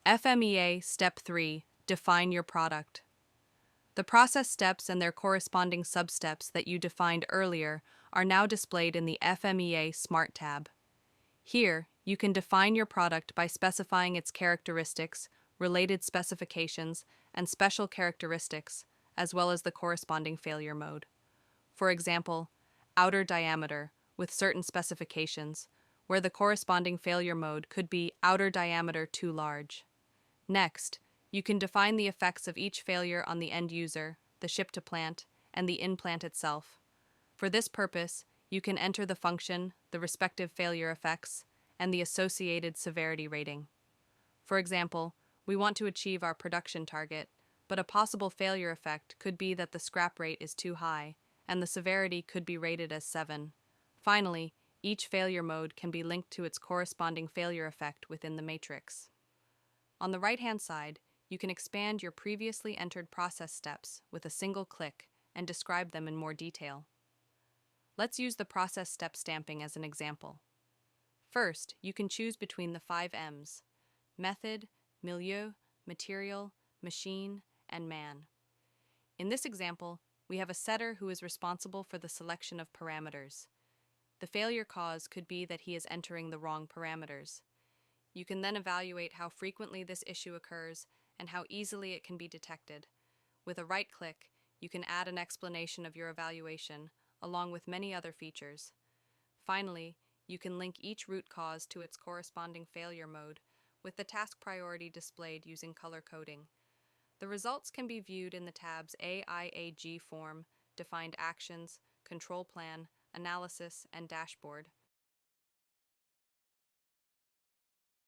FMEA Step 3. Define your product. The process steps and their corresponding substeps that you defined earlier are now displayed in the FMEA Smart tab. Here, you can define your product by specifying its characteristics, related specifications, and special characteristics, as well as the corresponding failure mode. For example, outer diameter, with certain specifications, where the corresponding failure mode could be outer diameter too large. Next, you can define the effects of each failure on the end user, the ship-to-plant, and the in-plant itself. For this purpose, you can enter the function, the respective failure effects, and the associated severity rating. For example, we want to achieve our production target, but a possible failure effect could be that the scrap rate is too high, and the severity could be rated as 7. Finally, each failure mode can be linked to its corresponding failure effect within the matrix. On the right-hand side, you can expand your previously entered process steps with a single click and describe them in more detail. Let's use the process step stamping as an example. First, you can choose between the 5 M's: method, milieu, material, machine, and man. In this example, we have a setter who is responsible for the selection of parameters. The failure cause could be that he is entering the wrong parameters. You can then evaluate how frequently this issue occurs and how easily it can be detected. With a right click, you can add an explanation of your evaluation, along with many other features. Finally, you can link each root cause to its corresponding failure mode, with the task priority displayed using color coding. The results can be viewed in the tabs AIAG form, defined actions, control plan, analysis, and dashboard.